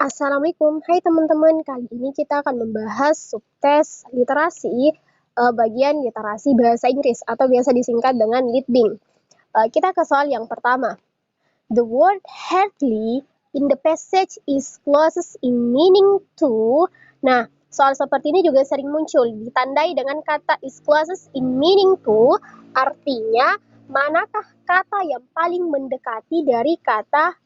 Assalamualaikum, hai teman-teman. Kali ini kita akan membahas subtes literasi, bagian literasi bahasa Inggris atau biasa disingkat dengan Litbing. Kita ke soal yang pertama. The word hardly in the passage is closest in meaning to. Nah, soal seperti ini juga sering muncul, ditandai dengan kata is closest in meaning to, artinya manakah kata yang paling mendekati dari kata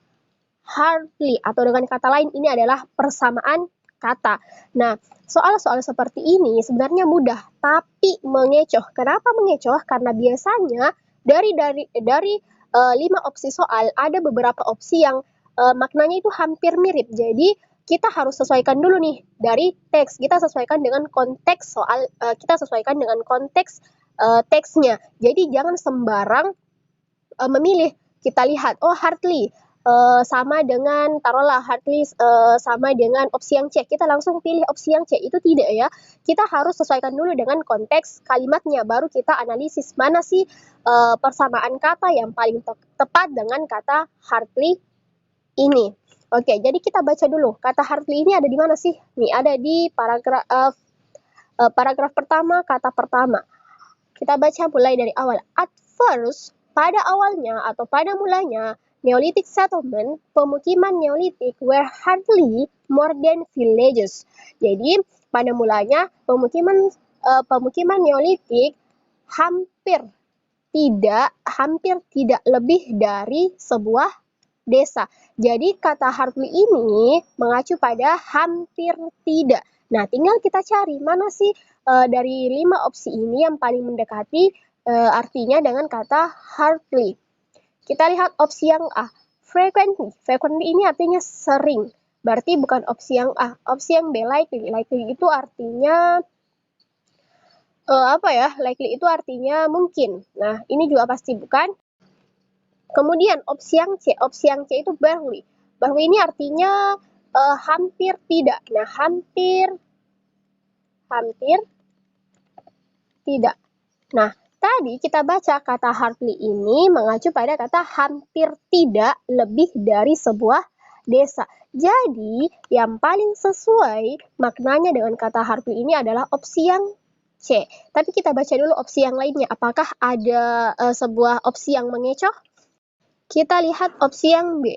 hardly, atau dengan kata lain ini adalah persamaan kata. Nah, soal-soal seperti ini sebenarnya mudah tapi mengecoh. Kenapa mengecoh? Karena biasanya dari 5 opsi soal ada beberapa opsi yang maknanya itu hampir mirip. Jadi kita harus sesuaikan dulu nih dari teks. Kita sesuaikan dengan konteks soal, kita sesuaikan dengan konteks teksnya. Jadi jangan sembarang memilih. Kita lihat, oh hardly sama dengan, taruhlah hardly sama dengan opsi yang C, kita langsung pilih opsi yang C, itu tidak ya. Kita harus sesuaikan dulu dengan konteks kalimatnya, baru kita analisis mana sih persamaan kata yang paling tepat dengan kata hardly ini. Oke, jadi kita baca dulu, kata hardly ini ada di mana sih? Nih, ada di paragraf pertama, kata pertama. Kita baca mulai dari awal. At first, pada awalnya atau pada mulanya, Neolithic settlement, pemukiman Neolitik were hardly more than villages. Jadi, pada mulanya pemukiman Neolitik hampir tidak lebih dari sebuah desa. Jadi kata hardly ini mengacu pada hampir tidak. Nah, tinggal kita cari mana sih dari 5 opsi ini yang paling mendekati artinya dengan kata hardly. Kita lihat opsi yang A, frequently. Frequently ini artinya sering, berarti bukan opsi yang A. Opsi yang B, likely. Likely itu artinya likely itu artinya mungkin. Nah, ini juga pasti bukan. Kemudian opsi yang C itu barely. Barely ini artinya hampir tidak. Nah, hampir tidak. Nah, tadi kita baca kata hardly ini mengacu pada kata hampir tidak lebih dari sebuah desa. Jadi, yang paling sesuai maknanya dengan kata hardly ini adalah opsi yang C. Tapi kita baca dulu opsi yang lainnya. Apakah ada sebuah opsi yang mengecoh? Kita lihat opsi yang B.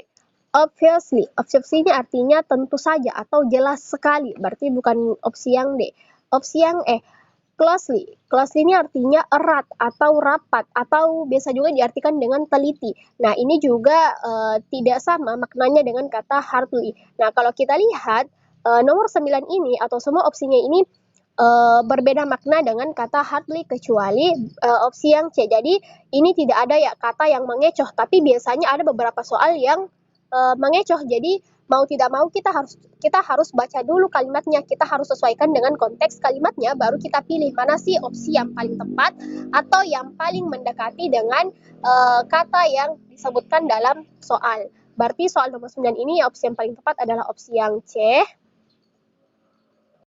Obviously. Obviously ini artinya tentu saja atau jelas sekali. Berarti bukan opsi yang D. Opsi yang E. Closely. Closely ini artinya erat atau rapat atau biasa juga diartikan dengan teliti. Nah, ini juga tidak sama maknanya dengan kata hardly. Nah, kalau kita lihat nomor 9 ini atau semua opsinya ini berbeda makna dengan kata hardly kecuali opsi yang C. Jadi, ini tidak ada ya kata yang mengecoh, tapi biasanya ada beberapa soal yang mengecoh. Jadi, mau tidak mau kita harus baca dulu kalimatnya, kita harus sesuaikan dengan konteks kalimatnya, baru kita pilih mana sih opsi yang paling tepat atau yang paling mendekati dengan kata yang disebutkan dalam soal. Berarti soal nomor 9 ini opsi yang paling tepat adalah opsi yang C.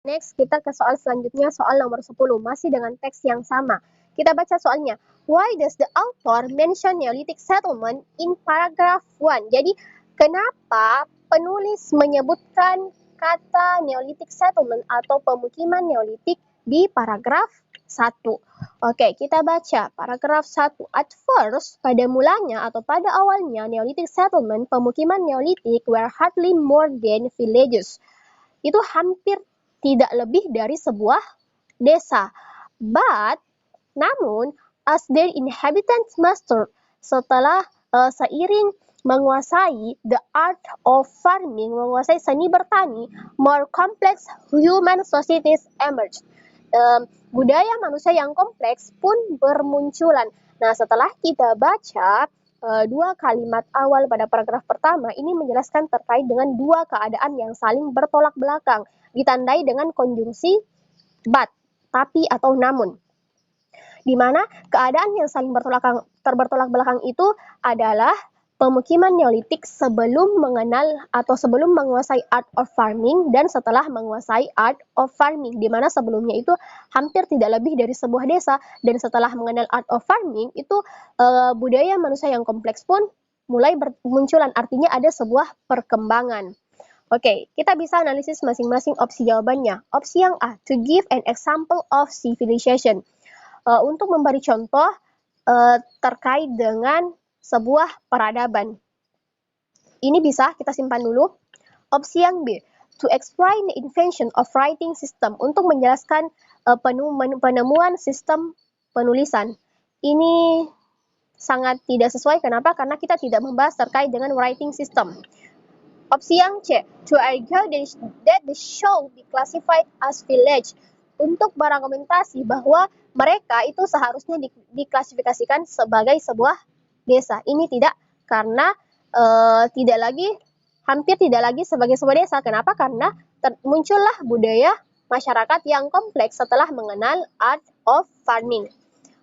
Next, kita ke soal selanjutnya, soal nomor 10, masih dengan teks yang sama. Kita baca soalnya. Why does the author mention Neolithic settlement in paragraph 1? Jadi, kenapa penulis menyebutkan kata Neolithic settlement atau pemukiman Neolitik di paragraf 1? Oke, kita baca paragraf 1. At first, pada mulanya atau pada awalnya, Neolithic settlement, pemukiman Neolitik were hardly more than villages. Itu hampir tidak lebih dari sebuah desa. But, namun, as their inhabitants mastered, setelah seiring menguasai the art of farming, menguasai seni bertani, more complex human societies emerged. Budaya manusia yang kompleks pun bermunculan. Nah, setelah kita baca dua kalimat awal pada paragraf pertama, ini menjelaskan terkait dengan dua keadaan yang saling bertolak belakang, ditandai dengan konjungsi but, tapi atau namun. Di mana keadaan yang saling bertolak belakang itu adalah pemukiman Neolitik sebelum mengenal atau sebelum menguasai art of farming dan setelah menguasai art of farming, di mana sebelumnya itu hampir tidak lebih dari sebuah desa, dan setelah mengenal art of farming itu budaya manusia yang kompleks pun mulai bermunculan, artinya ada sebuah perkembangan. Oke, kita bisa analisis masing-masing opsi jawabannya. Opsi yang A, to give an example of civilization. Untuk memberi contoh terkait dengan sebuah peradaban. Ini bisa kita simpan dulu. Opsi yang B, to explain the invention of writing system. Untuk menjelaskan penemuan sistem penulisan. Ini sangat tidak sesuai. Kenapa? Karena kita tidak membahas terkait dengan writing system. Opsi yang C, to argue that the show be classified as village. Untuk berargumentasi bahwa mereka itu seharusnya diklasifikasikan sebagai sebuah desa. Ini tidak, karena hampir tidak lagi sebagai sebuah desa. Kenapa? Karena muncullah budaya masyarakat yang kompleks setelah mengenal art of farming.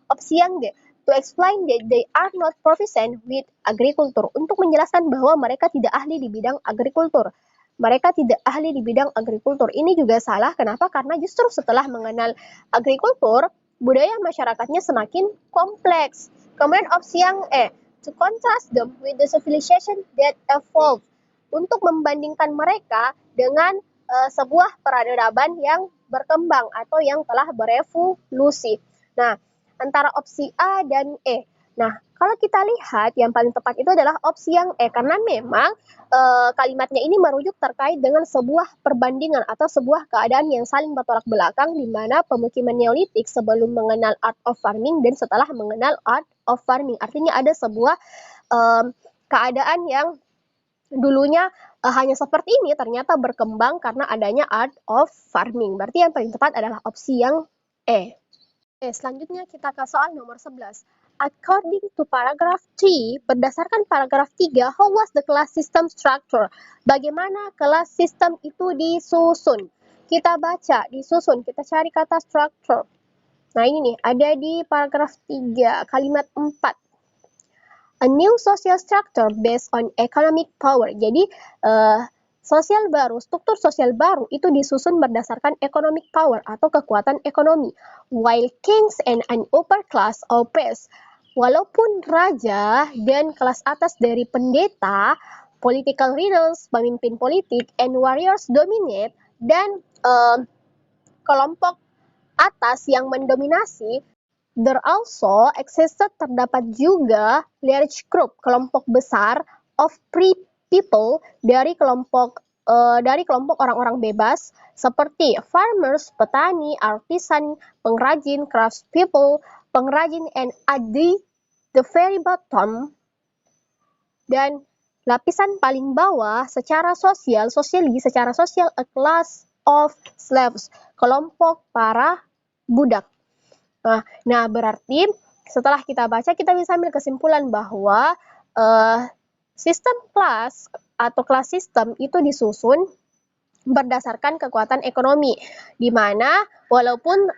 Opsi yang D, to explain that they are not proficient with agriculture. Untuk menjelaskan bahwa mereka tidak ahli di bidang agrikultur. Mereka tidak ahli di bidang agrikultur. Ini juga salah. Kenapa? Karena justru setelah mengenal agrikultur, budaya masyarakatnya semakin kompleks. Kemudian opsi yang E, to contrast them with the civilization that evolved. Untuk membandingkan mereka dengan sebuah peradaban yang berkembang atau yang telah berevolusi. Nah, antara opsi A dan E. Nah, kalau kita lihat yang paling tepat itu adalah opsi yang E, karena memang kalimatnya ini merujuk terkait dengan sebuah perbandingan atau sebuah keadaan yang saling bertolak belakang, di mana pemukiman Neolitik sebelum mengenal art of farming dan setelah mengenal art of farming. Artinya ada sebuah keadaan yang dulunya hanya seperti ini, ternyata berkembang karena adanya art of farming. Berarti yang paling tepat adalah opsi yang E. Selanjutnya kita ke soal nomor 11. According to paragraph 3, berdasarkan paragraf 3, how was the class system structure? Bagaimana kelas sistem itu disusun? Kita baca, disusun, kita cari kata structure. Nah ini nih, ada di paragraf 3, kalimat 4. A new social structure based on economic power. Jadi, struktur sosial baru itu disusun berdasarkan economic power atau kekuatan ekonomi. While kings and an upper class oppress, walaupun raja dan kelas atas dari pendeta, political leaders, pemimpin politik, and warriors dominate, dan kelompok atas yang mendominasi, there also existed, terdapat juga large group, kelompok besar of free people dari kelompok orang-orang bebas seperti farmers, petani, artisan, pengrajin, craftspeople, pengrajin, and at the very bottom, dan lapisan paling bawah secara sosial a class of slaves, kelompok para budak. Nah, berarti setelah kita baca, kita bisa ambil kesimpulan bahwa sistem kelas atau kelas sistem itu disusun berdasarkan kekuatan ekonomi, di mana walaupun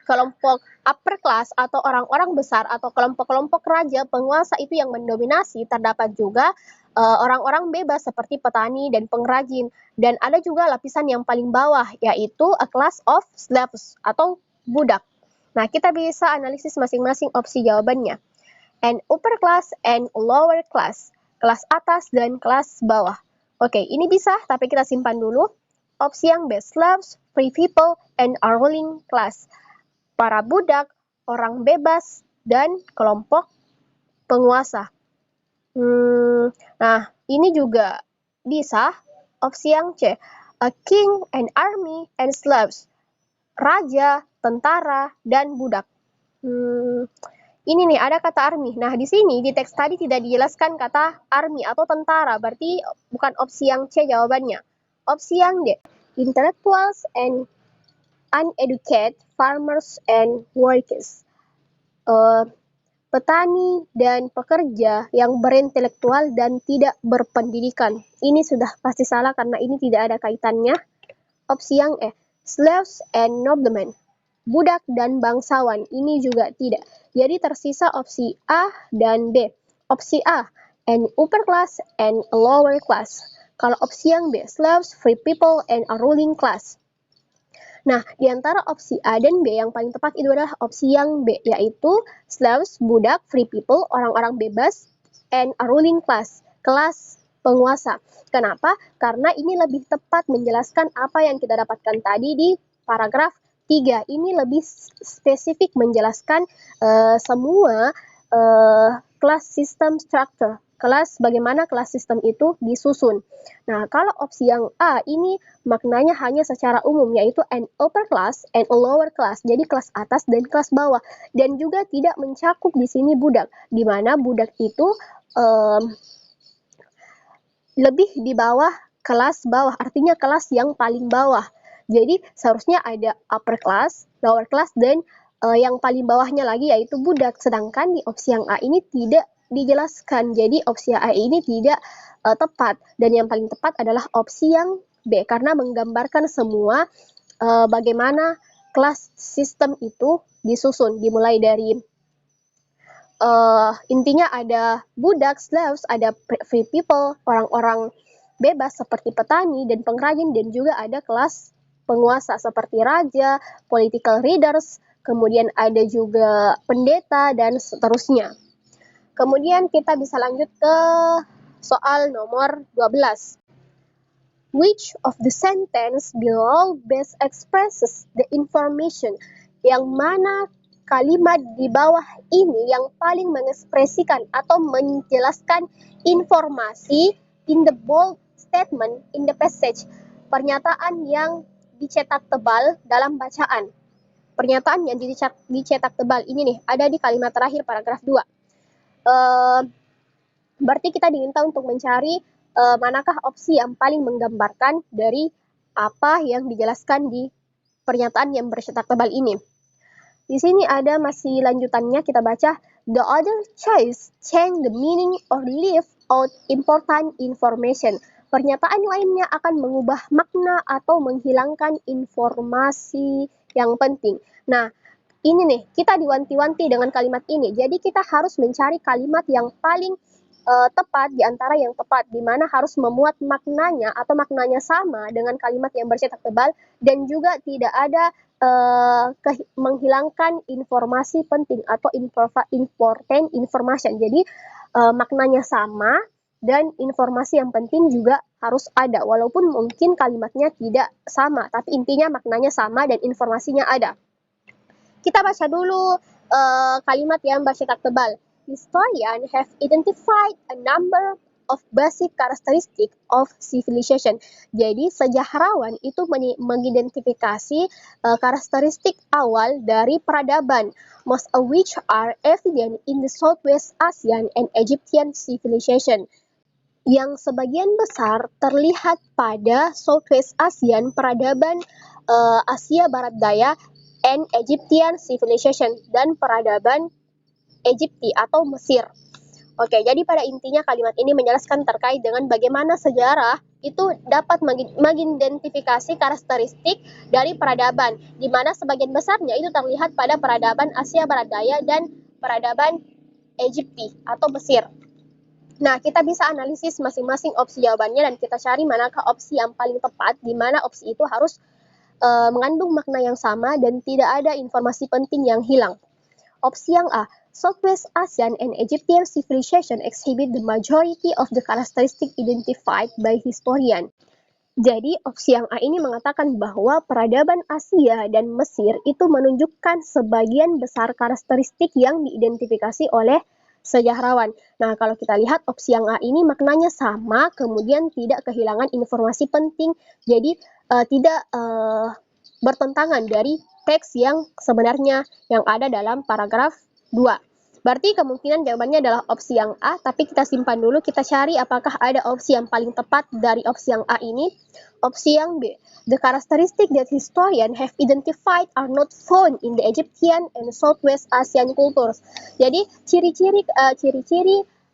kelompok upper class atau orang-orang besar atau kelompok-kelompok raja penguasa itu yang mendominasi, terdapat juga orang-orang bebas seperti petani dan pengrajin, dan ada juga lapisan yang paling bawah, yaitu a class of slaves atau budak. Nah, kita bisa analisis masing-masing opsi jawabannya. An upper class and lower class. Kelas atas dan kelas bawah. Oke, ini bisa, tapi kita simpan dulu. Opsi yang B, slaves, free people, and a ruling class. Para budak, orang bebas, dan kelompok penguasa. Nah, ini juga bisa. Opsi yang C, a king, an army, and slaves. Raja, tentara, dan budak. Ini nih, ada kata army. Nah, di sini, di teks tadi tidak dijelaskan kata army atau tentara. Berarti bukan opsi yang C jawabannya. Opsi yang D, intellectuals and uneducated, farmers and workers. Petani dan pekerja yang berintelektual dan tidak berpendidikan. Ini sudah pasti salah karena ini tidak ada kaitannya. Opsi yang E, slaves and noblemen. Budak dan bangsawan, ini juga tidak. Jadi tersisa opsi A dan B. Opsi A, an upper class and a lower class. Kalau opsi yang B, slaves, free people, and a ruling class. Nah, di antara opsi A dan B yang paling tepat itu adalah opsi yang B, yaitu slaves, budak, free people, orang-orang bebas, and a ruling class, kelas penguasa. Kenapa? Karena ini lebih tepat menjelaskan apa yang kita dapatkan tadi di paragraf 3. Ini lebih spesifik menjelaskan semua kelas sistem structure. Bagaimana kelas sistem itu disusun. Nah, kalau opsi yang A ini maknanya hanya secara umum, yaitu an upper class and a lower class. Jadi kelas atas dan kelas bawah. Dan juga tidak mencakup di sini budak, di mana budak itu lebih di bawah kelas bawah, artinya kelas yang paling bawah. Jadi seharusnya ada upper class, lower class, dan yang paling bawahnya lagi yaitu budak. Sedangkan di opsi yang A ini tidak dijelaskan. Jadi opsi A ini tidak tepat, dan yang paling tepat adalah opsi yang B karena menggambarkan semua bagaimana kelas sistem itu disusun, dimulai dari intinya ada budak, slaves, ada free people, orang-orang bebas seperti petani dan pengrajin, dan juga ada kelas penguasa seperti raja, political leaders, kemudian ada juga pendeta, dan seterusnya. Kemudian kita bisa lanjut ke soal nomor 12. Which of the sentence below best expresses the information? Yang mana kalimat di bawah ini yang paling mengekspresikan atau menjelaskan informasi in the bold statement in the passage? Pernyataan yang dicetak tebal dalam bacaan. Pernyataan yang dicetak tebal ini nih ada di kalimat terakhir paragraf 2. Berarti kita diminta untuk mencari manakah opsi yang paling menggambarkan dari apa yang dijelaskan di pernyataan yang bercetak tebal ini. Di sini ada masih lanjutannya, kita baca. The other choice change the meaning or leave out important information. Pernyataan lainnya akan mengubah makna atau menghilangkan informasi yang penting. Nah, ini nih, kita diwanti-wanti dengan kalimat ini. Jadi kita harus mencari kalimat yang paling tepat di antara yang tepat, di mana harus memuat maknanya atau maknanya sama dengan kalimat yang bercetak tebal, dan juga tidak ada menghilangkan informasi penting atau important information. Jadi maknanya sama dan informasi yang penting juga harus ada, walaupun mungkin kalimatnya tidak sama, tapi intinya maknanya sama dan informasinya ada. Kita baca dulu kalimat yang bercetak tebal. Historians have identified a number of basic characteristics of civilization. Jadi sejahrawan itu mengidentifikasi karakteristik awal dari peradaban, most of which are evident in the Southwest Asian and Egyptian civilization. Yang sebagian besar terlihat pada Southwest Asian, peradaban Asia Barat Daya, and Egyptian civilization, dan peradaban Egypti atau Mesir. Oke, jadi pada intinya kalimat ini menjelaskan terkait dengan bagaimana sejarah itu dapat mengidentifikasi karakteristik dari peradaban, di mana sebagian besarnya itu terlihat pada peradaban Asia Barat Daya dan peradaban Egypti atau Mesir. Nah, kita bisa analisis masing-masing opsi jawabannya dan kita cari manakah opsi yang paling tepat, di mana opsi itu harus mengandung makna yang sama dan tidak ada informasi penting yang hilang. Opsi yang A, Southwest Asian and Egyptian civilization exhibit the majority of the characteristic identified by historian. Jadi opsi yang A ini mengatakan bahwa peradaban Asia dan Mesir itu menunjukkan sebagian besar karakteristik yang diidentifikasi oleh sejahrawan. Nah, kalau kita lihat opsi yang A ini maknanya sama, kemudian tidak kehilangan informasi penting, jadi tidak bertentangan dari teks yang sebenarnya yang ada dalam paragraf 2. Berarti kemungkinan jawabannya adalah opsi yang A, tapi kita simpan dulu, kita cari apakah ada opsi yang paling tepat dari opsi yang A ini. Opsi yang B, the characteristic that historians have identified are not found in the Egyptian and Southwest Asian cultures. Jadi ciri-ciri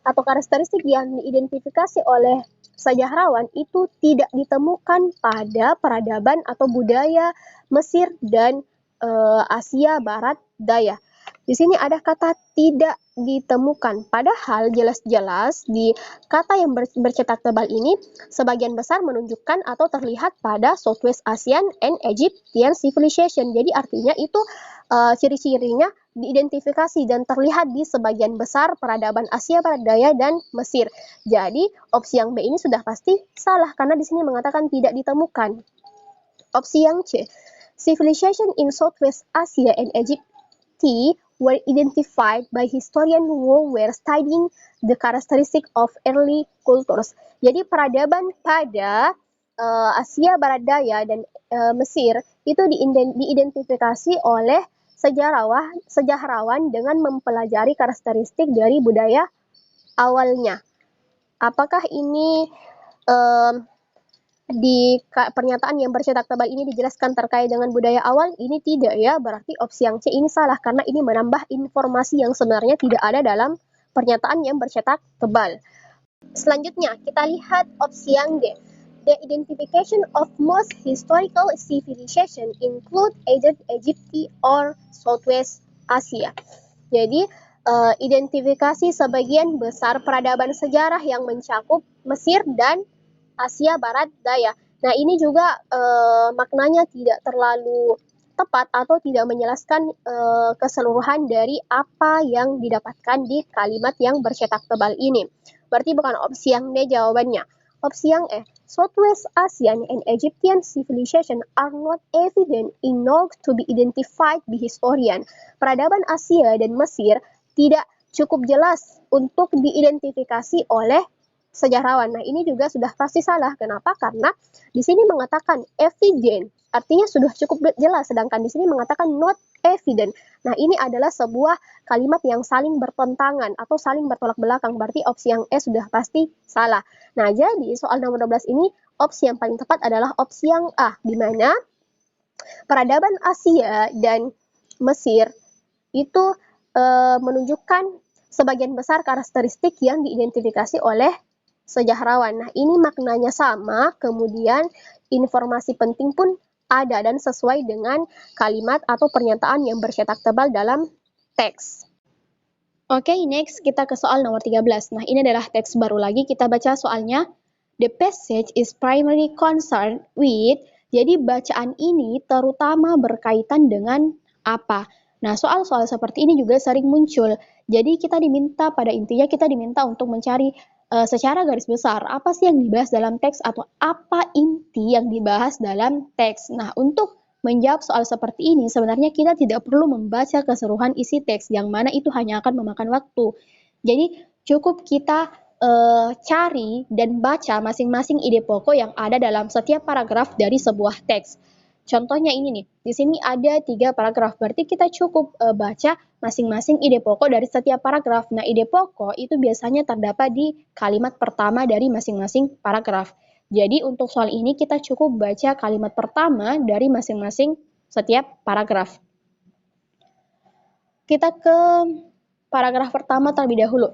atau karakteristik yang diidentifikasi oleh sejahrawan itu tidak ditemukan pada peradaban atau budaya Mesir dan Asia Barat Daya. Di sini ada kata tidak ditemukan, padahal jelas-jelas di kata yang bercetak tebal ini sebagian besar menunjukkan atau terlihat pada Southwest Asian and Egyptian civilization. Jadi artinya itu ciri-cirinya diidentifikasi dan terlihat di sebagian besar peradaban Asia Barat Daya dan Mesir. Jadi, opsi yang B ini sudah pasti salah karena di sini mengatakan tidak ditemukan. Opsi yang C, civilization in Southwest Asia and Egypt were identified by historian who were studying the characteristic of early cultures. Jadi peradaban pada Asia Barat Daya dan Mesir itu diidentifikasi oleh sejarawan dengan mempelajari karakteristik dari budaya awalnya. Apakah ini di pernyataan yang bercetak tebal ini dijelaskan terkait dengan budaya awal? Ini tidak ya, berarti opsi yang C ini salah karena ini menambah informasi yang sebenarnya tidak ada dalam pernyataan yang bercetak tebal. Selanjutnya, kita lihat opsi yang D. The identification of most historical civilization include either Egypt or Southwest Asia. Jadi, identifikasi sebagian besar peradaban sejarah yang mencakup Mesir dan Asia Barat Daya. Nah, ini juga maknanya tidak terlalu tepat atau tidak menjelaskan keseluruhan dari apa yang didapatkan di kalimat yang bercetak tebal ini. Berarti bukan opsi yang D jawabannya. Opsi yang E, Southwest Asian and Egyptian civilization are not evident enough to be identified by historian. Peradaban Asia dan Mesir tidak cukup jelas untuk diidentifikasi oleh sejarawan. Nah, ini juga sudah pasti salah. Kenapa? Karena di sini mengatakan evident, artinya sudah cukup jelas, sedangkan di sini mengatakan not evident. Nah, ini adalah sebuah kalimat yang saling bertentangan atau saling bertolak belakang. Berarti opsi yang E sudah pasti salah. Nah, jadi soal nomor 12 ini opsi yang paling tepat adalah opsi yang A, di mana peradaban Asia dan Mesir itu menunjukkan sebagian besar karakteristik yang diidentifikasi oleh sejarawan. Nah, ini maknanya sama, kemudian informasi penting pun ada dan sesuai dengan kalimat atau pernyataan yang bercetak tebal dalam teks. Oke, next kita ke soal nomor 13. Nah, ini adalah teks baru lagi, kita baca soalnya. The passage is primarily concerned with, jadi bacaan ini terutama berkaitan dengan apa? Nah, soal-soal seperti ini juga sering muncul. Jadi kita diminta, pada intinya kita diminta untuk mencari secara garis besar apa sih yang dibahas dalam teks atau apa inti yang dibahas dalam teks. Nah, untuk menjawab soal seperti ini sebenarnya kita tidak perlu membaca keseluruhan isi teks yang mana itu hanya akan memakan waktu. Jadi cukup kita cari dan baca masing-masing ide pokok yang ada dalam setiap paragraf dari sebuah teks. Contohnya ini nih, di sini ada 3 paragraf, berarti kita cukup baca masing-masing ide pokok dari setiap paragraf. Nah, ide pokok itu biasanya terdapat di kalimat pertama dari masing-masing paragraf. Jadi, untuk soal ini kita cukup baca kalimat pertama dari masing-masing setiap paragraf. Kita ke paragraf pertama terlebih dahulu.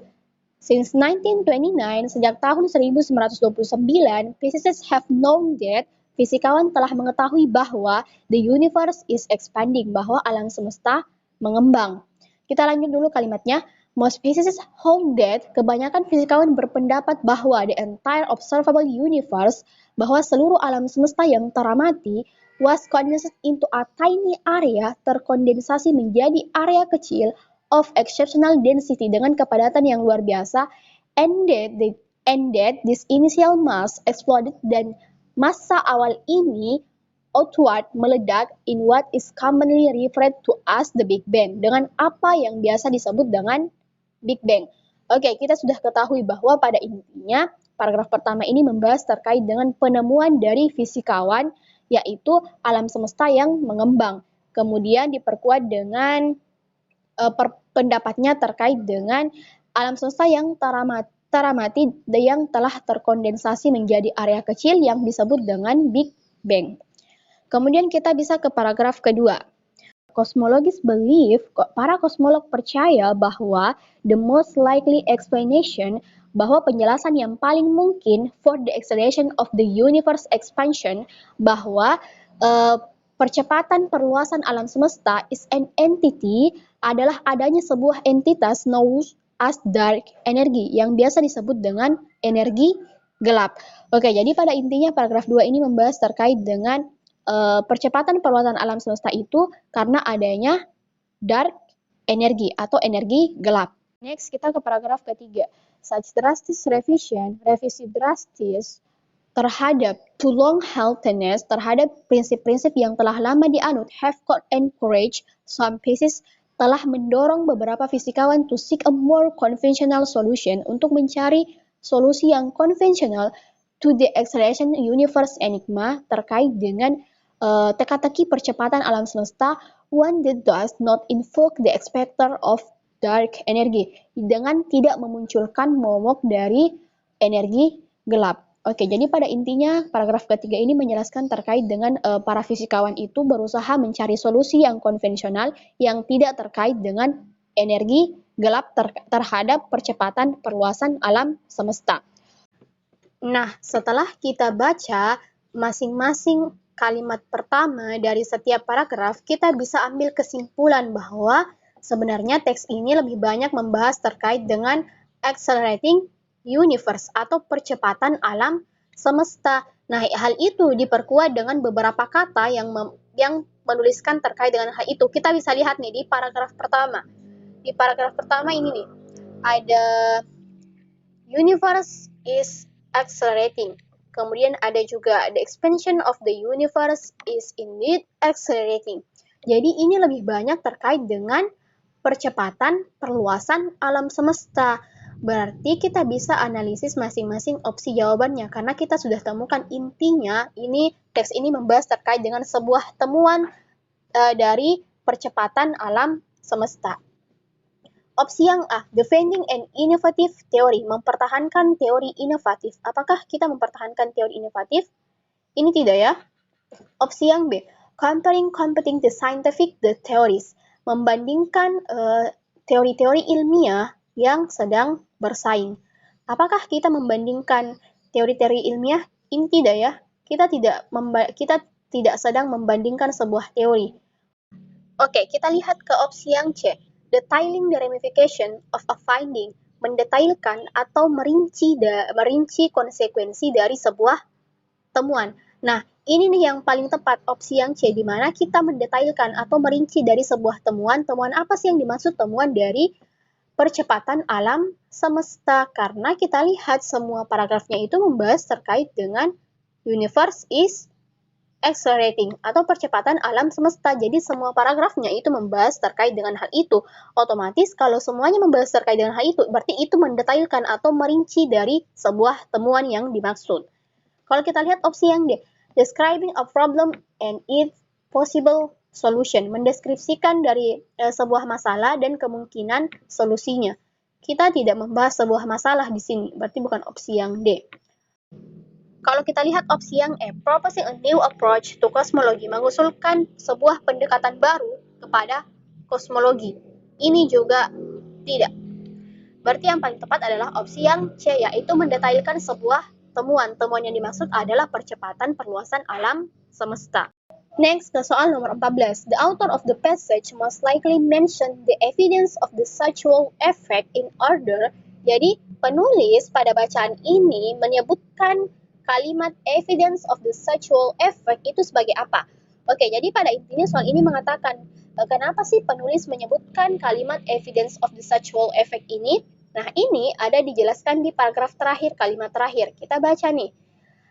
Since 1929, sejak tahun 1929, physicists have known that fisikawan telah mengetahui bahwa the universe is expanding, bahwa alam semesta mengembang. Kita lanjut dulu kalimatnya. Most physicists hold that, kebanyakan fisikawan berpendapat bahwa the entire observable universe, bahwa seluruh alam semesta yang teramati, was condensed into a tiny area, terkondensasi menjadi area kecil of exceptional density dengan kepadatan yang luar biasa, and that this initial mass exploded, dan massa awal ini outward meledak in what is commonly referred to as the Big Bang, dengan apa yang biasa disebut dengan Big Bang. Oke, kita sudah ketahui bahwa pada intinya paragraf pertama ini membahas terkait dengan penemuan dari fisikawan, yaitu alam semesta yang mengembang. Kemudian diperkuat dengan pendapatnya terkait dengan alam semesta yang teramati yang telah terkondensasi menjadi area kecil yang disebut dengan Big Bang. Kemudian kita bisa ke paragraf kedua. Cosmologists believe, para kosmolog percaya bahwa the most likely explanation, bahwa penjelasan yang paling mungkin for the acceleration of the universe expansion, bahwa percepatan perluasan alam semesta is an entity, adalah adanya sebuah entitas known as dark energy, yang biasa disebut dengan energi gelap. Oke, jadi pada intinya paragraf 2 ini membahas terkait dengan percepatan perluasan alam semesta itu karena adanya dark energi atau energi gelap. Next, kita ke paragraf ketiga. Such drastic revision, revisi drastis terhadap too long held tenets, terhadap prinsip-prinsip yang telah lama dianut, have got encouraged some pieces, telah mendorong beberapa fisikawan to seek a more conventional solution, untuk mencari solusi yang konvensional to the acceleration universe enigma, terkait dengan teka-teki percepatan alam semesta, one that does not invoke the specter of dark energy, dengan tidak memunculkan momok dari energi gelap. Oke, jadi pada intinya paragraf ketiga ini menjelaskan terkait dengan para fisikawan itu berusaha mencari solusi yang konvensional yang tidak terkait dengan energi gelap terhadap percepatan perluasan alam semesta. Nah, setelah kita baca masing-masing kalimat pertama dari setiap paragraf, kita bisa ambil kesimpulan bahwa sebenarnya teks ini lebih banyak membahas terkait dengan accelerating universe atau percepatan alam semesta. Nah, hal itu diperkuat dengan beberapa kata yang menuliskan terkait dengan hal itu. Kita bisa lihat nih di paragraf pertama. Di paragraf pertama ini nih, ada universe is accelerating. Kemudian ada juga the expansion of the universe is indeed accelerating. Jadi ini lebih banyak terkait dengan percepatan perluasan alam semesta. Berarti kita bisa analisis masing-masing opsi jawabannya karena kita sudah temukan intinya ini teks ini membahas terkait dengan sebuah temuan dari percepatan alam semesta. Opsi yang A, defending an innovative theory, mempertahankan teori inovatif. Apakah kita mempertahankan teori inovatif? Ini tidak ya. Opsi yang B, comparing competing the scientific the theories, membandingkan teori-teori ilmiah yang sedang bersaing. Apakah kita membandingkan teori-teori ilmiah? Ini tidak ya. Kita tidak sedang membandingkan sebuah teori. Oke, kita lihat ke opsi yang C. Detailing the ramification of a finding, mendetailkan atau merinci konsekuensi dari sebuah temuan. Nah, ini nih yang paling tepat, opsi yang C, di mana kita mendetailkan atau merinci dari sebuah temuan. Temuan apa sih yang dimaksud temuan dari percepatan alam semesta? Karena kita lihat semua paragrafnya itu membahas terkait dengan universe is accelerating atau percepatan alam semesta. Jadi semua paragrafnya itu membahas terkait dengan hal itu. Otomatis kalau semuanya membahas terkait dengan hal itu, berarti itu mendetailkan atau merinci dari sebuah temuan yang dimaksud. Kalau kita lihat opsi yang D, describing a problem and its possible solution, mendeskripsikan dari sebuah masalah dan kemungkinan solusinya. Kita tidak membahas sebuah masalah di sini, berarti bukan opsi yang D. Kalau kita lihat opsi yang E, proposing a new approach to cosmology, mengusulkan sebuah pendekatan baru kepada kosmologi. Ini juga tidak. Berarti yang paling tepat adalah opsi yang C, yaitu mendetailkan sebuah temuan. Temuan yang dimaksud adalah percepatan perluasan alam semesta. Next, ke soal nomor 14. The author of the passage most likely mention the evidence of the sexual effect in order. Jadi, penulis pada bacaan ini menyebutkan kalimat evidence of the sexual effect itu sebagai apa? Oke, jadi pada intinya soal ini mengatakan kenapa sih penulis menyebutkan kalimat evidence of the sexual effect ini? Nah, ini ada dijelaskan di paragraf terakhir, kalimat terakhir. Kita baca nih.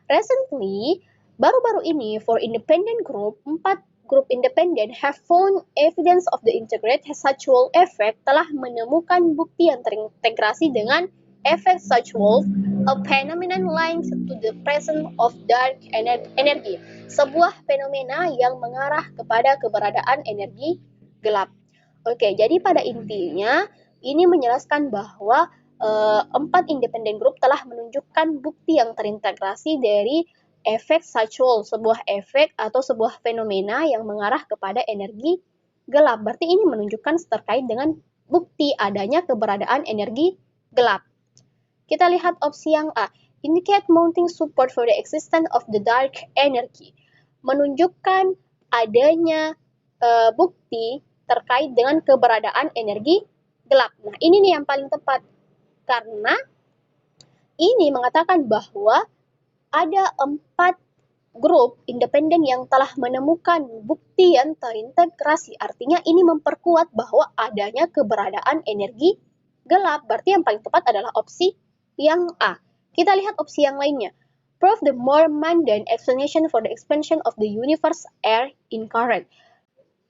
Recently, baru-baru ini, for independent group, 4 grup independen have found evidence of the integrated sexual effect, telah menemukan bukti yang terintegrasi dengan efek sexual, a phenomenon linked to the presence of dark energy, sebuah fenomena yang mengarah kepada keberadaan energi gelap. Oke, jadi pada intinya ini menjelaskan bahwa 4 independent group telah menunjukkan bukti yang terintegrasi dari efek sexual, sebuah efek atau sebuah fenomena yang mengarah kepada energi gelap. Berarti ini menunjukkan terkait dengan bukti adanya keberadaan energi gelap. Kita lihat opsi yang A, indicate mounting support for the existence of the dark energy, menunjukkan adanya bukti terkait dengan keberadaan energi gelap. Nah, ini nih yang paling tepat, karena ini mengatakan bahwa ada 4 grup independen yang telah menemukan bukti yang terintegrasi. Artinya ini memperkuat bahwa adanya keberadaan energi gelap. Berarti yang paling tepat adalah opsi yang A. Kita lihat opsi yang lainnya. Prove the more mundane explanation for the expansion of the universe are incorrect.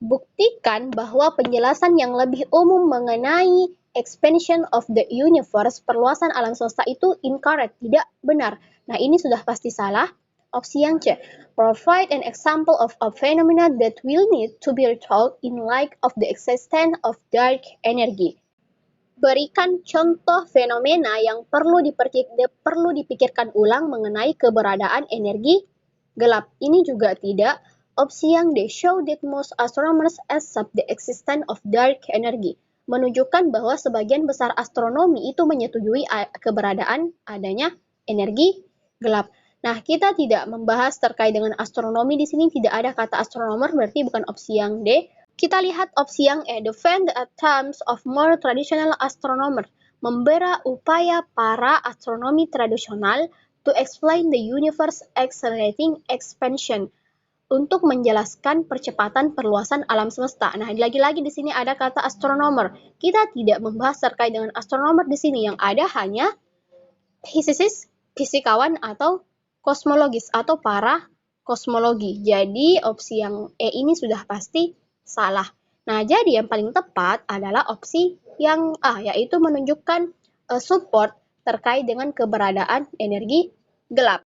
Buktikan bahwa penjelasan yang lebih umum mengenai expansion of the universe, perluasan alam semesta itu incorrect, tidak benar. Nah, ini sudah pasti salah. Opsi yang C. Provide an example of a phenomena that will need to be retold in light of the existence of dark energy. Berikan contoh fenomena yang perlu dipikirkan ulang mengenai keberadaan energi gelap. Ini juga tidak. Opsi yang D. Show that most astronomers accept the existence of dark energy. Menunjukkan bahwa sebagian besar astronomi itu menyetujui keberadaan adanya energi gelap. Nah, kita tidak membahas terkait dengan astronomi di sini, tidak ada kata astronomer, berarti bukan opsi yang D. Kita lihat opsi yang E, defend the attempts of more traditional astronomers, membela upaya para astronomi tradisional to explain the universe accelerating expansion, untuk menjelaskan percepatan perluasan alam semesta. Nah, lagi-lagi di sini ada kata astronomer. Kita tidak membahas terkait dengan astronomer di sini, yang ada hanya physicist, fisikawan atau kosmologis atau para kosmologi. Jadi opsi yang E ini sudah pasti salah. Nah, jadi yang paling tepat adalah opsi yang A, yaitu menunjukkan support terkait dengan keberadaan energi gelap.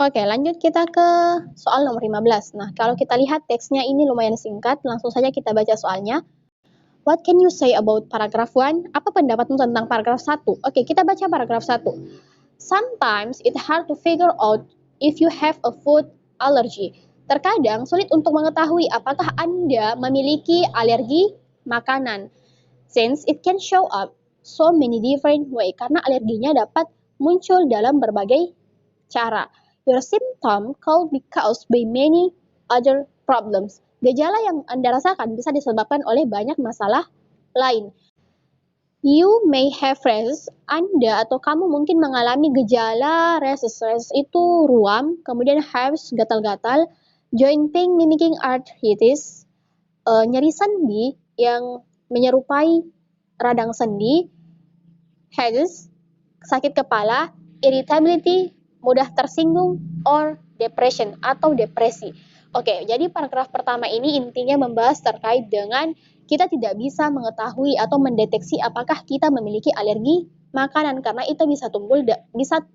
Oke, lanjut kita ke soal nomor 15. Nah, kalau kita lihat teksnya ini lumayan singkat, langsung saja kita baca soalnya. What can you say about paragraph 1? Apa pendapatmu tentang paragraf 1? Oke, kita baca paragraf 1. Sometimes it's hard to figure out if you have a food allergy. Terkadang sulit untuk mengetahui apakah Anda memiliki alergi makanan. Since it can show up so many different ways. Karena alerginya dapat muncul dalam berbagai cara. Your symptom could be caused by many other problems. Gejala yang Anda rasakan bisa disebabkan oleh banyak masalah lain. You may have rashes. Anda atau kamu mungkin mengalami gejala rashes. Rashes itu ruam, kemudian hives, gatal-gatal, joint pain mimicking arthritis, nyeri sendi yang menyerupai radang sendi, headaches, sakit kepala, irritability, mudah tersinggung, or depression atau depresi. Oke, jadi paragraf pertama ini intinya membahas terkait dengan kita tidak bisa mengetahui atau mendeteksi apakah kita memiliki alergi makanan karena itu bisa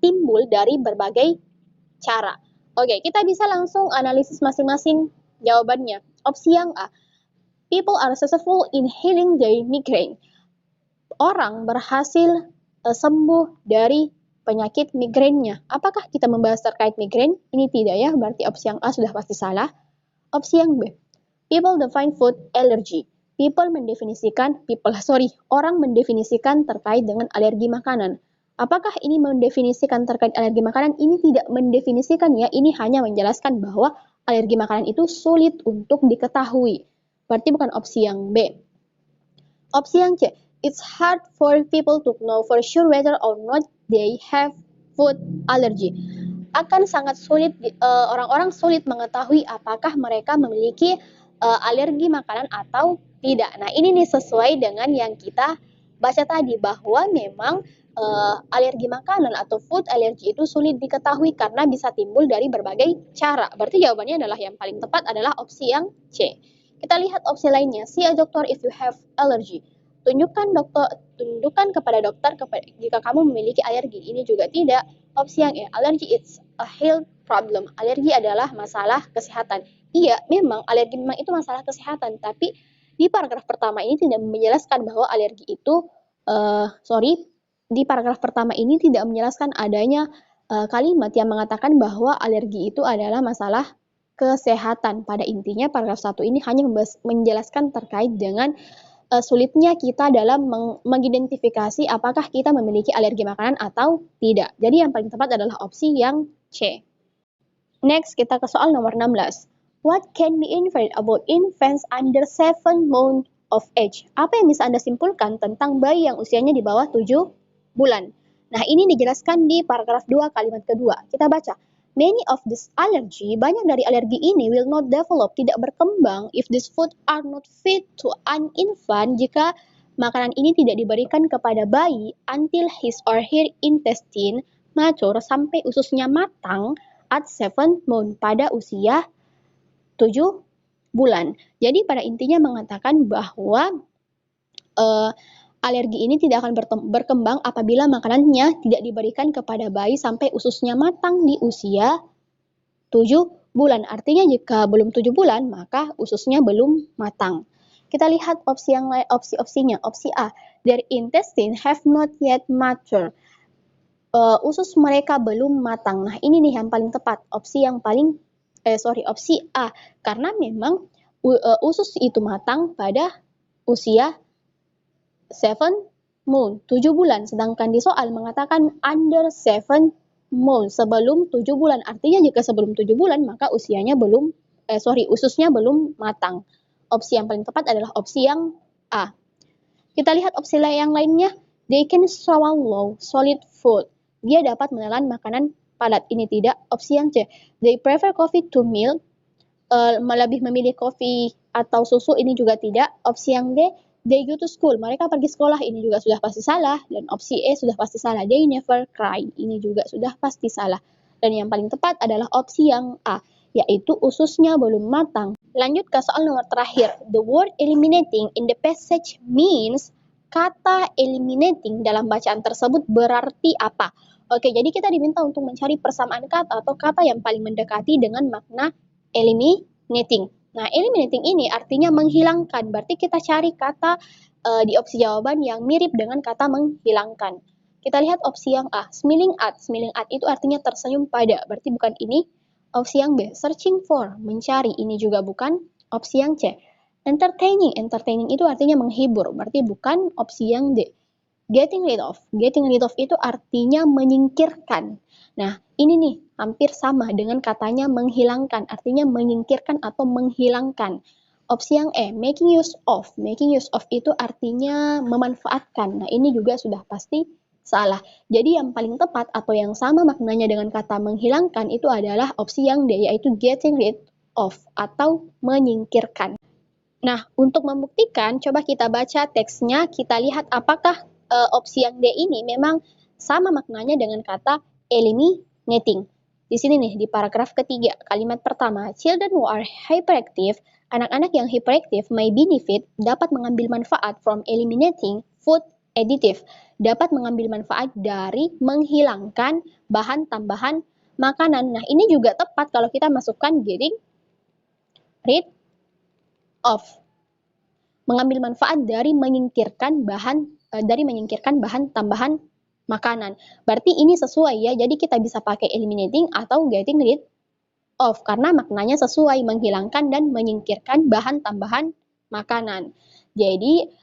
timbul dari berbagai cara. Oke, kita bisa langsung analisis masing-masing jawabannya. Opsi yang A. People are successful in healing their migraine. Orang berhasil sembuh dari penyakit migrainnya. Apakah kita membahas terkait migrain? Ini tidak ya, berarti opsi yang A sudah pasti salah. Opsi yang B. People define food allergy. Orang mendefinisikan terkait dengan alergi makanan. Apakah ini mendefinisikan terkait alergi makanan? Ini tidak mendefinisikan ya, ini hanya menjelaskan bahwa alergi makanan itu sulit untuk diketahui. Berarti bukan opsi yang B. Opsi yang C. It's hard for people to know for sure whether or not they have food allergy. Akan sangat sulit, orang-orang sulit mengetahui apakah mereka memiliki alergi makanan atau tidak. Nah, ini nih sesuai dengan yang kita baca tadi bahwa memang alergi makanan atau food allergy itu sulit diketahui karena bisa timbul dari berbagai cara. Berarti jawabannya adalah yang paling tepat adalah opsi yang C. Kita lihat opsi lainnya. See a doctor if you have allergy. Tunjukkan kepada dokter jika kamu memiliki alergi. Ini juga tidak. Opsi yang E. Allergy is a health problem. Alergi adalah masalah kesehatan. Iya, memang alergi memang itu masalah kesehatan, tapi di paragraf pertama ini tidak menjelaskan bahwa alergi itu, di paragraf pertama ini tidak menjelaskan adanya kalimat yang mengatakan bahwa alergi itu adalah masalah kesehatan. Pada intinya paragraf 1 ini hanya menjelaskan terkait dengan sulitnya kita dalam mengidentifikasi apakah kita memiliki alergi makanan atau tidak. Jadi yang paling tepat adalah opsi yang C. Next, kita ke soal nomor 16. What can be inferred about infants under 7 months of age? Apa yang bisa Anda simpulkan tentang bayi yang usianya di bawah 7 bulan? Nah, ini dijelaskan di paragraf 2 kalimat kedua. Kita baca. Many of this allergy, banyak dari alergi ini will not develop, tidak berkembang if this food are not fed to an infant, jika makanan ini tidak diberikan kepada bayi until his or her intestine mature, sampai ususnya matang at 7 months, pada usia 7 bulan. Jadi pada intinya mengatakan bahwa alergi ini tidak akan berkembang apabila makanannya tidak diberikan kepada bayi sampai ususnya matang di usia 7 bulan. Artinya jika belum 7 bulan, maka ususnya belum matang. Kita lihat opsi yang lain, opsi-opsinya. Opsi A, their intestine have not yet mature. Usus mereka belum matang. Nah, ini nih yang paling tepat. Opsi A, karena memang usus itu matang pada usia 7 months, 7 bulan. Sedangkan di soal mengatakan under 7 months, sebelum 7 bulan. Artinya jika sebelum 7 bulan, maka ususnya belum matang. Opsi yang paling tepat adalah opsi yang A. Kita lihat opsi yang lainnya. They can swallow solid food. Dia dapat menelan makanan padat. Ini tidak. Opsi yang C. They prefer coffee to milk. Lebih memilih kopi atau susu. Ini juga tidak. Opsi yang D. They go to school. Mereka pergi sekolah. Ini juga sudah pasti salah. Dan opsi E sudah pasti salah. They never cry. Ini juga sudah pasti salah. Dan yang paling tepat adalah opsi yang A, yaitu ususnya belum matang. Lanjut ke soal nomor terakhir. The word eliminating in the passage means, kata eliminating dalam bacaan tersebut berarti apa? Oke, jadi kita diminta untuk mencari persamaan kata atau kata yang paling mendekati dengan makna eliminating. Nah, eliminating ini artinya menghilangkan. Berarti kita cari kata di opsi jawaban yang mirip dengan kata menghilangkan. Kita lihat opsi yang A, smiling at. Smiling at itu artinya tersenyum pada. Berarti bukan ini. Opsi yang B, searching for, mencari. Ini juga bukan. Opsi yang C, entertaining. Entertaining itu artinya menghibur. Berarti bukan. Opsi yang D, getting rid of. Getting rid of itu artinya menyingkirkan. Nah, ini nih hampir sama dengan katanya menghilangkan. Artinya menyingkirkan atau menghilangkan. Opsi yang E, making use of. Making use of itu artinya memanfaatkan. Nah, ini juga sudah pasti salah. Jadi yang paling tepat atau yang sama maknanya dengan kata menghilangkan itu adalah opsi yang D, yaitu getting rid of atau menyingkirkan. Nah, untuk membuktikan, coba kita baca teksnya, kita lihat apakah opsi yang D ini memang sama maknanya dengan kata eliminating. Di sini nih, di paragraf ketiga, kalimat pertama, children who are hyperactive, anak-anak yang hyperactive may benefit, dapat mengambil manfaat from eliminating food additive, dapat mengambil manfaat dari menghilangkan bahan tambahan makanan. Nah, ini juga tepat kalau kita masukkan getting rid of. Mengambil manfaat dari menyingkirkan bahan tambahan makanan. Berarti ini sesuai ya. Jadi kita bisa pakai eliminating atau getting rid of karena maknanya sesuai, menghilangkan dan menyingkirkan bahan tambahan makanan. Jadi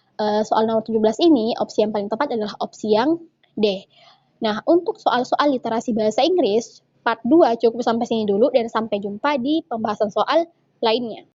soal nomor 17 ini opsi yang paling tepat adalah opsi yang D. Nah, untuk soal-soal literasi bahasa Inggris part 2 cukup sampai sini dulu dan sampai jumpa di pembahasan soal lainnya.